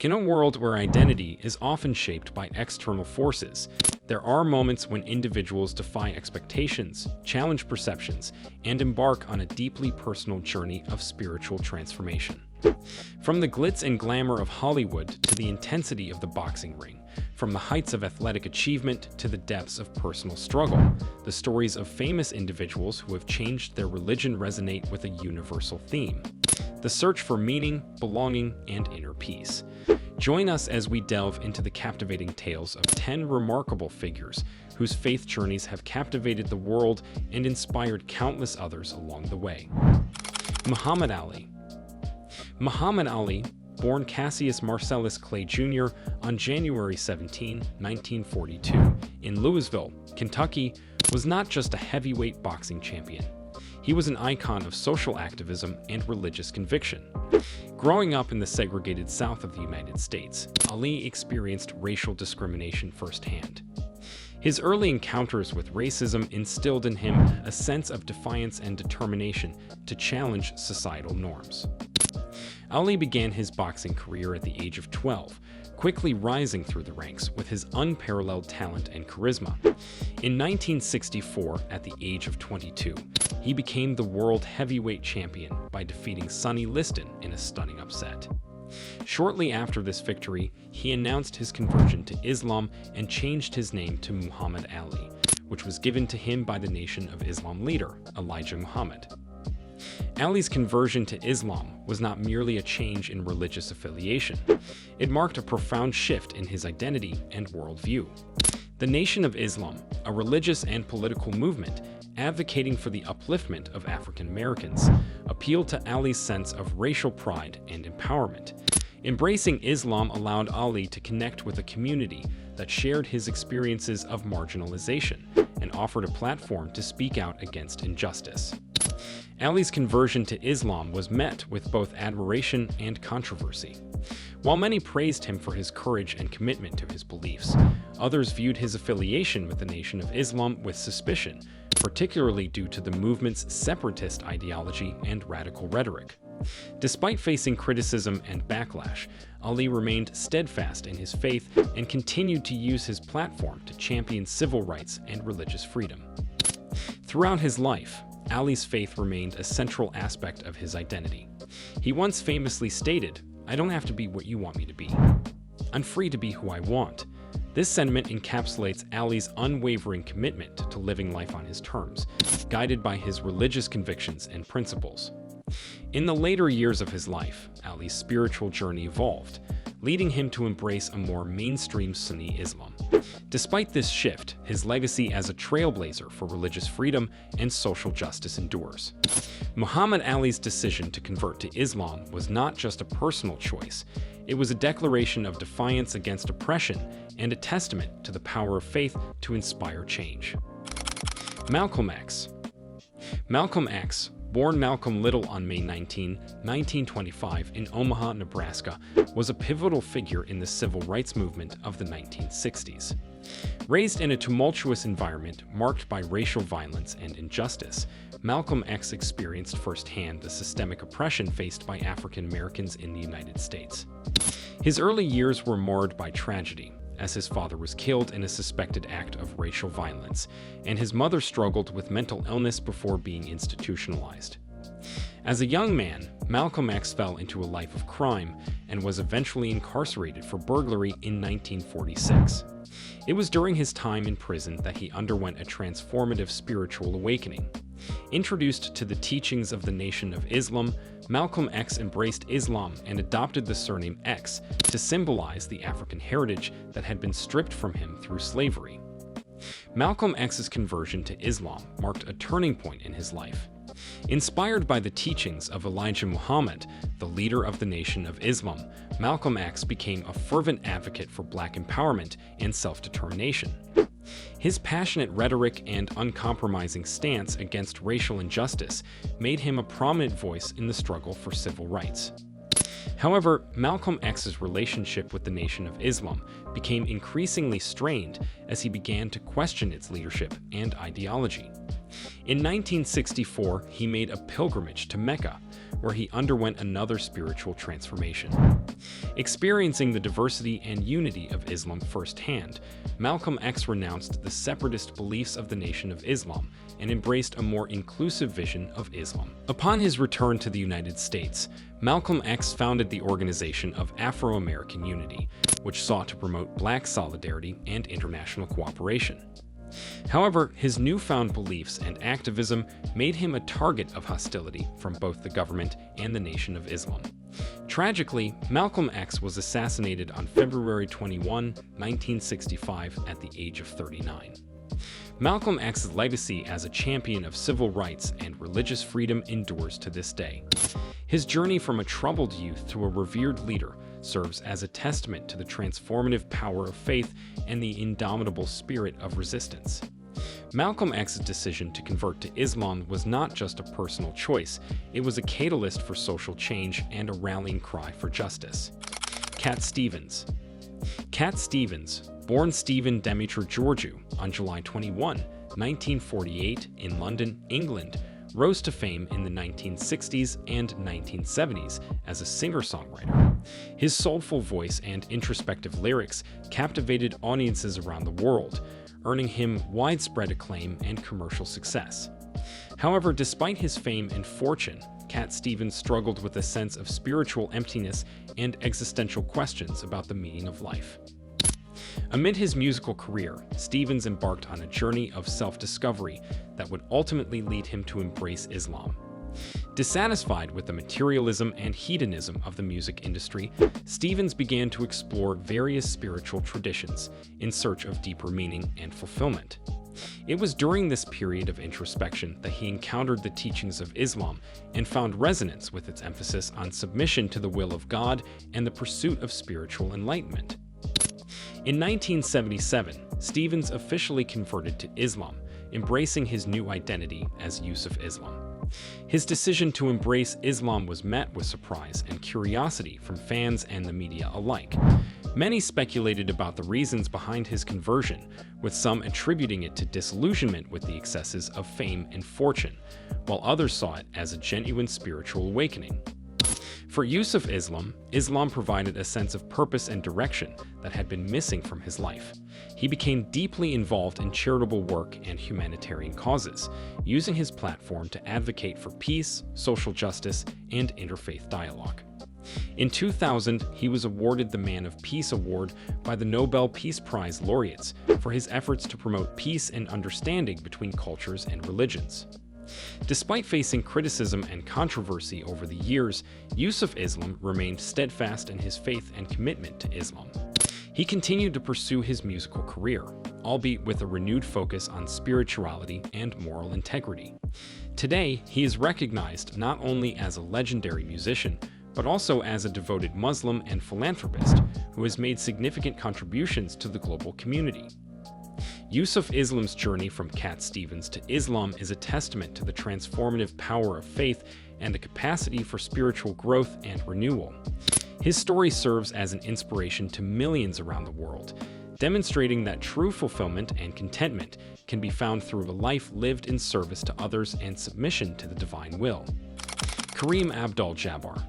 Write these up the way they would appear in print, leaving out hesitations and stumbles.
In a world where identity is often shaped by external forces, there are moments when individuals defy expectations, challenge perceptions, and embark on a deeply personal journey of spiritual transformation. From the glitz and glamour of Hollywood to the intensity of the boxing ring, from the heights of athletic achievement to the depths of personal struggle, the stories of famous individuals who have changed their religion resonate with a universal theme: the search for meaning, belonging, and inner peace. Join us as we delve into the captivating tales of 10 remarkable figures whose faith journeys have captivated the world and inspired countless others along the way. Muhammad Ali. Muhammad Ali, born Cassius Marcellus Clay Jr. on January 17, 1942, in Louisville, Kentucky, was not just a heavyweight boxing champion. He was an icon of social activism and religious conviction. Growing up in the segregated South of the United States, Ali experienced racial discrimination firsthand. His early encounters with racism instilled in him a sense of defiance and determination to challenge societal norms. Ali began his boxing career at the age of 12, quickly rising through the ranks with his unparalleled talent and charisma. In 1964, at the age of 22, he became the world heavyweight champion by defeating Sonny Liston in a stunning upset. Shortly after this victory, he announced his conversion to Islam and changed his name to Muhammad Ali, which was given to him by the Nation of Islam leader, Elijah Muhammad. Ali's conversion to Islam was not merely a change in religious affiliation. It marked a profound shift in his identity and worldview. The Nation of Islam, a religious and political movement advocating for the upliftment of African Americans, appealed to Ali's sense of racial pride and empowerment. Embracing Islam allowed Ali to connect with a community that shared his experiences of marginalization and offered a platform to speak out against injustice. Ali's conversion to Islam was met with both admiration and controversy. While many praised him for his courage and commitment to his beliefs, others viewed his affiliation with the Nation of Islam with suspicion, particularly due to the movement's separatist ideology and radical rhetoric. Despite facing criticism and backlash, Ali remained steadfast in his faith and continued to use his platform to champion civil rights and religious freedom. Throughout his life, Ali's faith remained a central aspect of his identity. He once famously stated, "I don't have to be what you want me to be. I'm free to be who I want." This sentiment encapsulates Ali's unwavering commitment to living life on his terms, guided by his religious convictions and principles. In the later years of his life, Ali's spiritual journey evolved, leading him to embrace a more mainstream Sunni Islam. Despite this shift, his legacy as a trailblazer for religious freedom and social justice endures. Muhammad Ali's decision to convert to Islam was not just a personal choice. It was a declaration of defiance against oppression and a testament to the power of faith to inspire change. Malcolm X. Malcolm X, born Malcolm Little on May 19, 1925 in Omaha, Nebraska, was a pivotal figure in the civil rights movement of the 1960s. Raised in a tumultuous environment marked by racial violence and injustice, Malcolm X experienced firsthand the systemic oppression faced by African Americans in the United States. His early years were marred by tragedy, as his father was killed in a suspected act of racial violence, and his mother struggled with mental illness before being institutionalized. As a young man, Malcolm X fell into a life of crime and was eventually incarcerated for burglary in 1946. It was during his time in prison that he underwent a transformative spiritual awakening. Introduced to the teachings of the Nation of Islam, Malcolm X embraced Islam and adopted the surname X to symbolize the African heritage that had been stripped from him through slavery. Malcolm X's conversion to Islam marked a turning point in his life. Inspired by the teachings of Elijah Muhammad, the leader of the Nation of Islam, Malcolm X became a fervent advocate for Black empowerment and self-determination. His passionate rhetoric and uncompromising stance against racial injustice made him a prominent voice in the struggle for civil rights. However, Malcolm X's relationship with the Nation of Islam became increasingly strained as he began to question its leadership and ideology. In 1964, he made a pilgrimage to Mecca, where he underwent another spiritual transformation. Experiencing the diversity and unity of Islam firsthand, Malcolm X renounced the separatist beliefs of the Nation of Islam and embraced a more inclusive vision of Islam. Upon his return to the United States, Malcolm X founded the Organization of Afro-American Unity, which sought to promote Black solidarity and international cooperation. However, his newfound beliefs and activism made him a target of hostility from both the government and the Nation of Islam. Tragically, Malcolm X was assassinated on February 21, 1965, at the age of 39. Malcolm X's legacy as a champion of civil rights and religious freedom endures to this day. His journey from a troubled youth to a revered leader serves as a testament to the transformative power of faith and the indomitable spirit of resistance. Malcolm X's decision to convert to Islam was not just a personal choice, it was a catalyst for social change and a rallying cry for justice. Cat Stevens. Cat Stevens, born Stephen Demeter Georgiou on July 21, 1948, in London, England, rose to fame in the 1960s and 1970s as a singer-songwriter. His soulful voice and introspective lyrics captivated audiences around the world, earning him widespread acclaim and commercial success. However, despite his fame and fortune, Cat Stevens struggled with a sense of spiritual emptiness and existential questions about the meaning of life. Amid his musical career, Stevens embarked on a journey of self-discovery that would ultimately lead him to embrace Islam. Dissatisfied with the materialism and hedonism of the music industry, Stevens began to explore various spiritual traditions in search of deeper meaning and fulfillment. It was during this period of introspection that he encountered the teachings of Islam and found resonance with its emphasis on submission to the will of God and the pursuit of spiritual enlightenment. In 1977, Stevens officially converted to Islam, embracing his new identity as Yusuf Islam. His decision to embrace Islam was met with surprise and curiosity from fans and the media alike. Many speculated about the reasons behind his conversion, with some attributing it to disillusionment with the excesses of fame and fortune, while others saw it as a genuine spiritual awakening. For Yusuf Islam, Islam provided a sense of purpose and direction that had been missing from his life. He became deeply involved in charitable work and humanitarian causes, using his platform to advocate for peace, social justice, and interfaith dialogue. In 2000, he was awarded the Man of Peace Award by the Nobel Peace Prize laureates for his efforts to promote peace and understanding between cultures and religions. Despite facing criticism and controversy over the years, Yusuf Islam remained steadfast in his faith and commitment to Islam. He continued to pursue his musical career, albeit with a renewed focus on spirituality and moral integrity. Today, he is recognized not only as a legendary musician, but also as a devoted Muslim and philanthropist who has made significant contributions to the global community. Yusuf Islam's journey from Cat Stevens to Islam is a testament to the transformative power of faith and the capacity for spiritual growth and renewal. His story serves as an inspiration to millions around the world, demonstrating that true fulfillment and contentment can be found through a life lived in service to others and submission to the divine will. Kareem Abdul-Jabbar.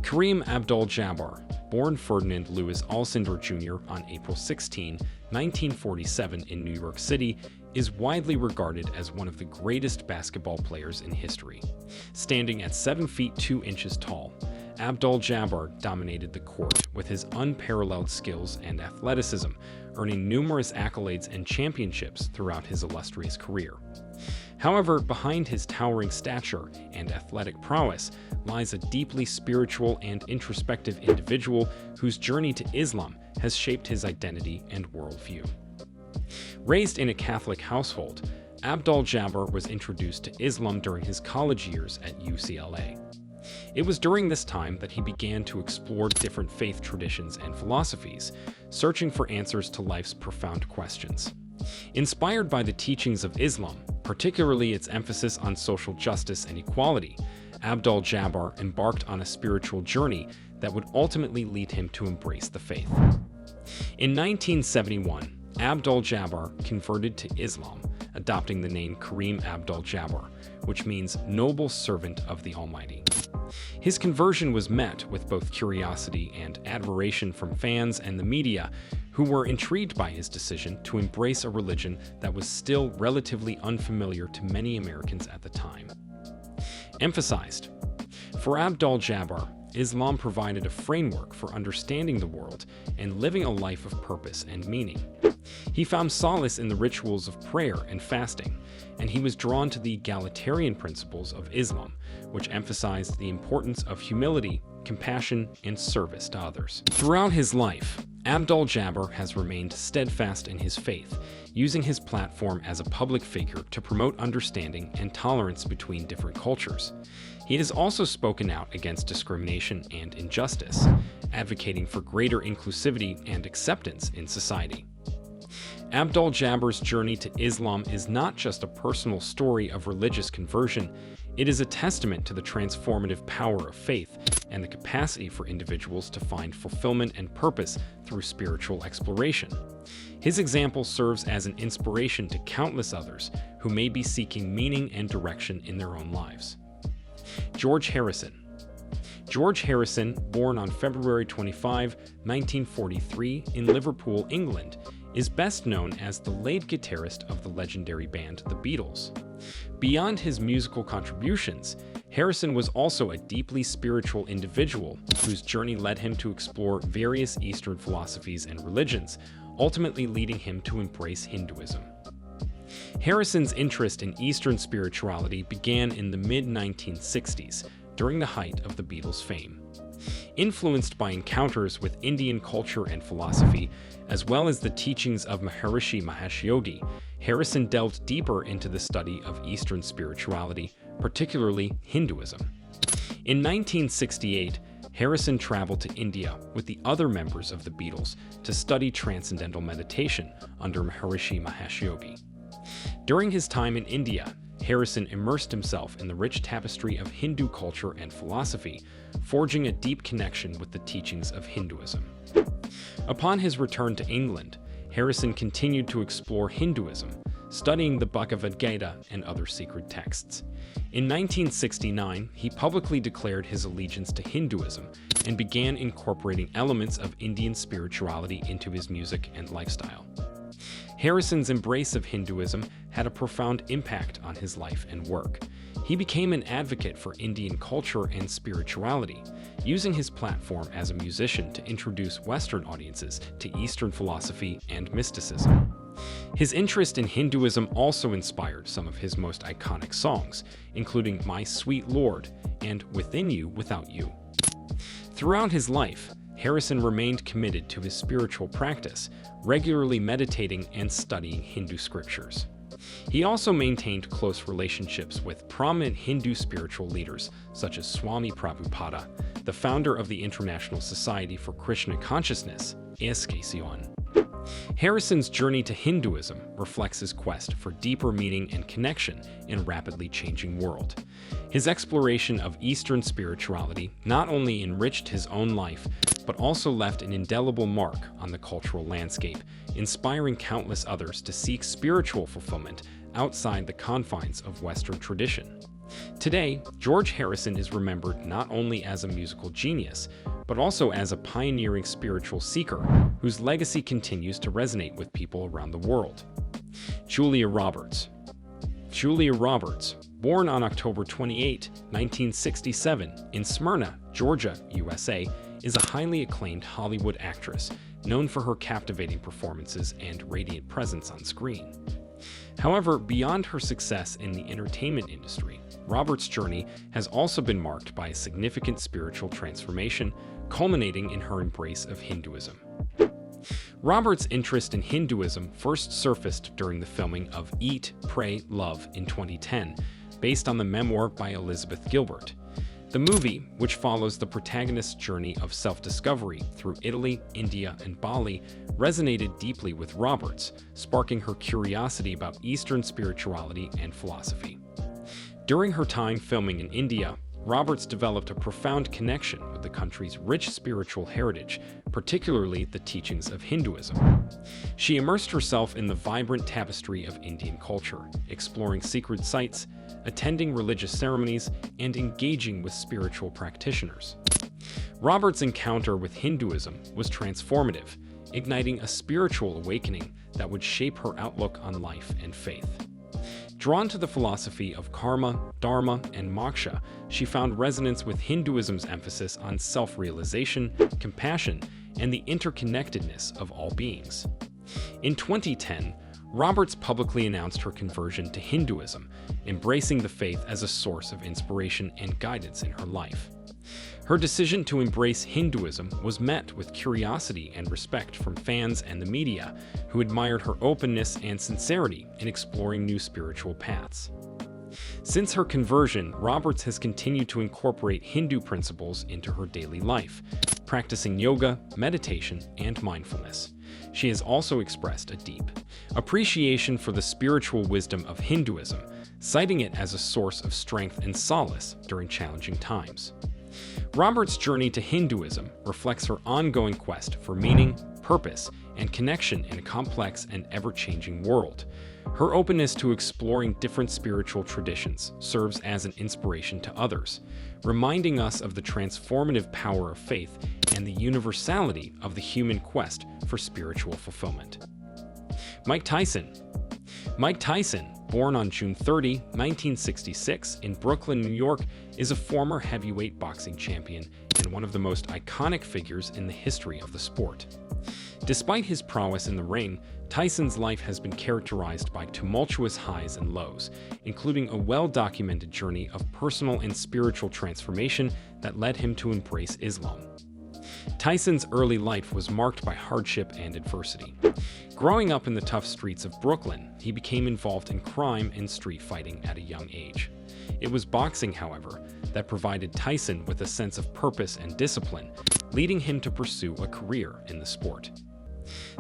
Kareem Abdul-Jabbar, born Ferdinand Louis Alcindor Jr. on April 16, 1947 in New York City, is widely regarded as one of the greatest basketball players in history. Standing at 7 feet 2 inches tall, Abdul-Jabbar dominated the court with his unparalleled skills and athleticism, earning numerous accolades and championships throughout his illustrious career. However, behind his towering stature and athletic prowess lies a deeply spiritual and introspective individual whose journey to Islam has shaped his identity and worldview. Raised in a Catholic household, Abdul-Jabbar was introduced to Islam during his college years at UCLA. It was during this time that he began to explore different faith traditions and philosophies, searching for answers to life's profound questions. Inspired by the teachings of Islam, particularly its emphasis on social justice and equality, Abdul-Jabbar embarked on a spiritual journey that would ultimately lead him to embrace the faith. In 1971, Abdul-Jabbar converted to Islam adopting the name Karim Abdul-Jabbar, which means noble servant of the Almighty. His conversion was met with both curiosity and admiration from fans and the media, who were intrigued by his decision to embrace a religion that was still relatively unfamiliar to many Americans at the time. Emphasized. For Abdul-Jabbar, Islam provided a framework for understanding the world and living a life of purpose and meaning. He found solace in the rituals of prayer and fasting, and he was drawn to the egalitarian principles of Islam, which emphasized the importance of humility, compassion, and service to others. Throughout his life, Abdul-Jabbar has remained steadfast in his faith, using his platform as a public figure to promote understanding and tolerance between different cultures. He has also spoken out against discrimination and injustice, advocating for greater inclusivity and acceptance in society. Abdul-Jabbar's journey to Islam is not just a personal story of religious conversion, it is a testament to the transformative power of faith and the capacity for individuals to find fulfillment and purpose through spiritual exploration. His example serves as an inspiration to countless others who may be seeking meaning and direction in their own lives. George Harrison. George Harrison, born on February 25, 1943 in Liverpool, England, is best known as the lead guitarist of the legendary band The Beatles. Beyond his musical contributions, Harrison was also a deeply spiritual individual whose journey led him to explore various Eastern philosophies and religions, ultimately leading him to embrace Hinduism. Harrison's interest in Eastern spirituality began in the mid-1960s, during the height of the Beatles' fame. Influenced by encounters with Indian culture and philosophy, as well as the teachings of Maharishi Mahesh Yogi, Harrison delved deeper into the study of Eastern spirituality, particularly Hinduism. In 1968, Harrison traveled to India with the other members of the Beatles to study transcendental meditation under Maharishi Mahesh Yogi. During his time in India, Harrison immersed himself in the rich tapestry of Hindu culture and philosophy, forging a deep connection with the teachings of Hinduism. Upon his return to England, Harrison continued to explore Hinduism, studying the Bhagavad Gita and other sacred texts. In 1969, he publicly declared his allegiance to Hinduism and began incorporating elements of Indian spirituality into his music and lifestyle. Harrison's embrace of Hinduism had a profound impact on his life and work. He became an advocate for Indian culture and spirituality, using his platform as a musician to introduce Western audiences to Eastern philosophy and mysticism. His interest in Hinduism also inspired some of his most iconic songs, including My Sweet Lord and Within You Without You. Throughout his life, Harrison remained committed to his spiritual practice, regularly meditating and studying Hindu scriptures. He also maintained close relationships with prominent Hindu spiritual leaders such as Swami Prabhupada, the founder of the International Society for Krishna Consciousness, ISKCON. Harrison's journey to Hinduism reflects his quest for deeper meaning and connection in a rapidly changing world. His exploration of Eastern spirituality not only enriched his own life, but also left an indelible mark on the cultural landscape, inspiring countless others to seek spiritual fulfillment outside the confines of Western tradition. Today, George Harrison is remembered not only as a musical genius, but also as a pioneering spiritual seeker whose legacy continues to resonate with people around the world. Julia Roberts. Julia Roberts, born on October 28, 1967, in Smyrna, Georgia, USA, is a highly acclaimed Hollywood actress known for her captivating performances and radiant presence on screen. However, beyond her success in the entertainment industry, Roberts' journey has also been marked by a significant spiritual transformation, culminating in her embrace of Hinduism. Roberts' interest in Hinduism first surfaced during the filming of Eat, Pray, Love in 2010, based on the memoir by Elizabeth Gilbert. The movie, which follows the protagonist's journey of self-discovery through Italy, India, and Bali, resonated deeply with Roberts, sparking her curiosity about Eastern spirituality and philosophy. During her time filming in India, Roberts developed a profound connection with the country's rich spiritual heritage, particularly the teachings of Hinduism. She immersed herself in the vibrant tapestry of Indian culture, exploring secret sites, attending religious ceremonies, and engaging with spiritual practitioners. Roberts' encounter with Hinduism was transformative, igniting a spiritual awakening that would shape her outlook on life and faith. Drawn to the philosophy of karma, dharma, and moksha, she found resonance with Hinduism's emphasis on self-realization, compassion, and the interconnectedness of all beings. In 2010, Roberts publicly announced her conversion to Hinduism, embracing the faith as a source of inspiration and guidance in her life. Her decision to embrace Hinduism was met with curiosity and respect from fans and the media, who admired her openness and sincerity in exploring new spiritual paths. Since her conversion, Roberts has continued to incorporate Hindu principles into her daily life, practicing yoga, meditation, and mindfulness. She has also expressed a deep appreciation for the spiritual wisdom of Hinduism, citing it as a source of strength and solace during challenging times. Roberts' journey to Hinduism reflects her ongoing quest for meaning, purpose, and connection in a complex and ever-changing world. Her openness to exploring different spiritual traditions serves as an inspiration to others, reminding us of the transformative power of faith and the universality of the human quest for spiritual fulfillment. Mike Tyson. Mike Tyson, born on June 30, 1966, in Brooklyn, New York, is a former heavyweight boxing champion and one of the most iconic figures in the history of the sport. Despite his prowess in the ring, Tyson's life has been characterized by tumultuous highs and lows, including a well-documented journey of personal and spiritual transformation that led him to embrace Islam. Tyson's early life was marked by hardship and adversity. Growing up in the tough streets of Brooklyn, he became involved in crime and street fighting at a young age. It was boxing, however, that provided Tyson with a sense of purpose and discipline, leading him to pursue a career in the sport.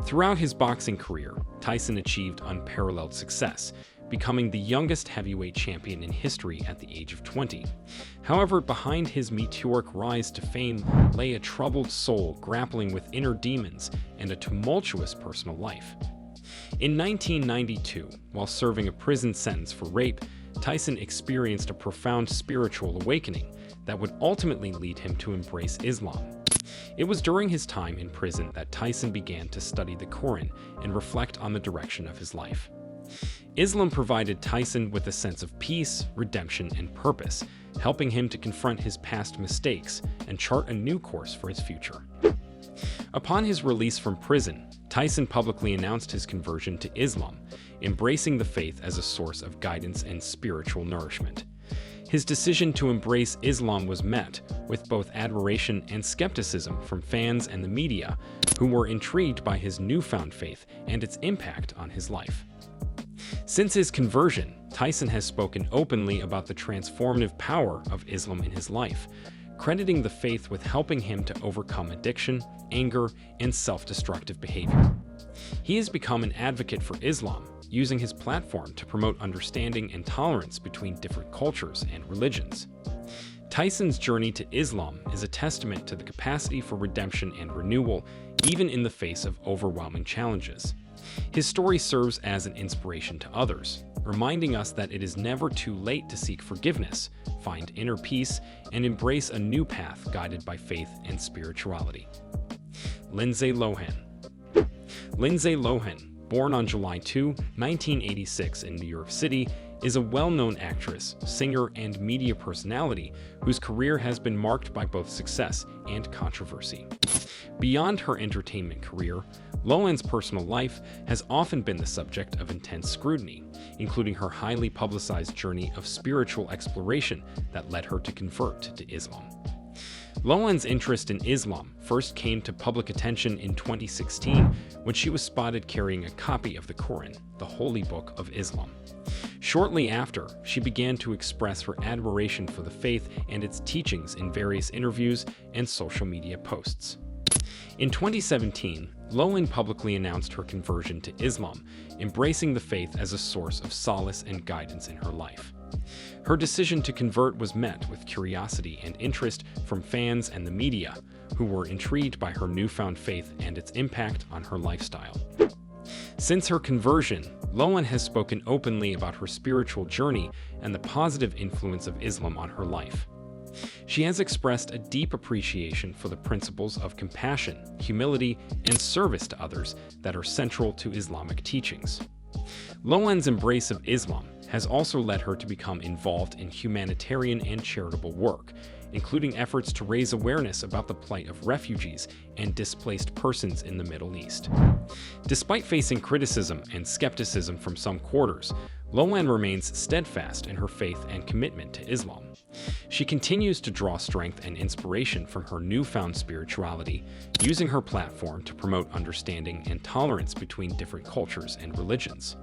Throughout his boxing career, Tyson achieved unparalleled success, becoming the youngest heavyweight champion in history at the age of 20. However, behind his meteoric rise to fame lay a troubled soul grappling with inner demons and a tumultuous personal life. In 1992, while serving a prison sentence for rape, Tyson experienced a profound spiritual awakening that would ultimately lead him to embrace Islam. It was during his time in prison that Tyson began to study the Quran and reflect on the direction of his life. Islam provided Tyson with a sense of peace, redemption, and purpose, helping him to confront his past mistakes and chart a new course for his future. Upon his release from prison, Tyson publicly announced his conversion to Islam, embracing the faith as a source of guidance and spiritual nourishment. His decision to embrace Islam was met with both admiration and skepticism from fans and the media, who were intrigued by his newfound faith and its impact on his life. Since his conversion, Tyson has spoken openly about the transformative power of Islam in his life, crediting the faith with helping him to overcome addiction, anger, and self-destructive behavior. He has become an advocate for Islam, using his platform to promote understanding and tolerance between different cultures and religions. Tyson's journey to Islam is a testament to the capacity for redemption and renewal, even in the face of overwhelming challenges. His story serves as an inspiration to others, reminding us that it is never too late to seek forgiveness, find inner peace, and embrace a new path guided by faith and spirituality. Lindsay Lohan. Lindsay Lohan, born on July 2, 1986 in New York City, is a well-known actress, singer, and media personality whose career has been marked by both success and controversy. Beyond her entertainment career, Lohan's personal life has often been the subject of intense scrutiny, including her highly publicized journey of spiritual exploration that led her to convert to Islam. Lohan's interest in Islam first came to public attention in 2016 when she was spotted carrying a copy of the Quran, the holy book of Islam. Shortly after, she began to express her admiration for the faith and its teachings in various interviews and social media posts. In 2017, Lohan publicly announced her conversion to Islam, embracing the faith as a source of solace and guidance in her life. Her decision to convert was met with curiosity and interest from fans and the media, who were intrigued by her newfound faith and its impact on her lifestyle. Since her conversion, Loan has spoken openly about her spiritual journey and the positive influence of Islam on her life. She has expressed a deep appreciation for the principles of compassion, humility, and service to others that are central to Islamic teachings. Loan's embrace of Islam has also led her to become involved in humanitarian and charitable work, including efforts to raise awareness about the plight of refugees and displaced persons in the Middle East. Despite facing criticism and skepticism from some quarters, Loan remains steadfast in her faith and commitment to Islam. She continues to draw strength and inspiration from her newfound spirituality, using her platform to promote understanding and tolerance between different cultures and religions.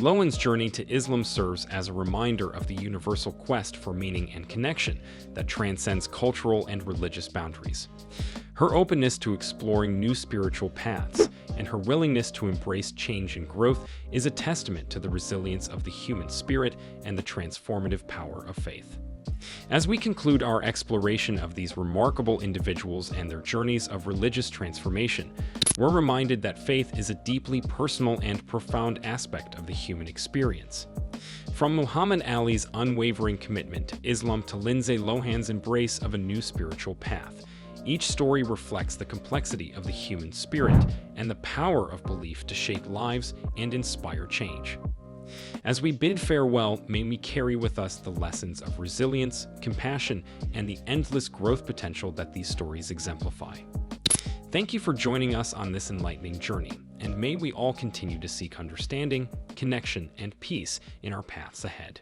Loan's journey to Islam serves as a reminder of the universal quest for meaning and connection that transcends cultural and religious boundaries. Her openness to exploring new spiritual paths and her willingness to embrace change and growth is a testament to the resilience of the human spirit and the transformative power of faith. As we conclude our exploration of these remarkable individuals and their journeys of religious transformation, we're reminded that faith is a deeply personal and profound aspect of the human experience. From Muhammad Ali's unwavering commitment to Islam to Lindsay Lohan's embrace of a new spiritual path, each story reflects the complexity of the human spirit and the power of belief to shape lives and inspire change. As we bid farewell, may we carry with us the lessons of resilience, compassion, and the endless growth potential that these stories exemplify. Thank you for joining us on this enlightening journey, and may we all continue to seek understanding, connection, and peace in our paths ahead.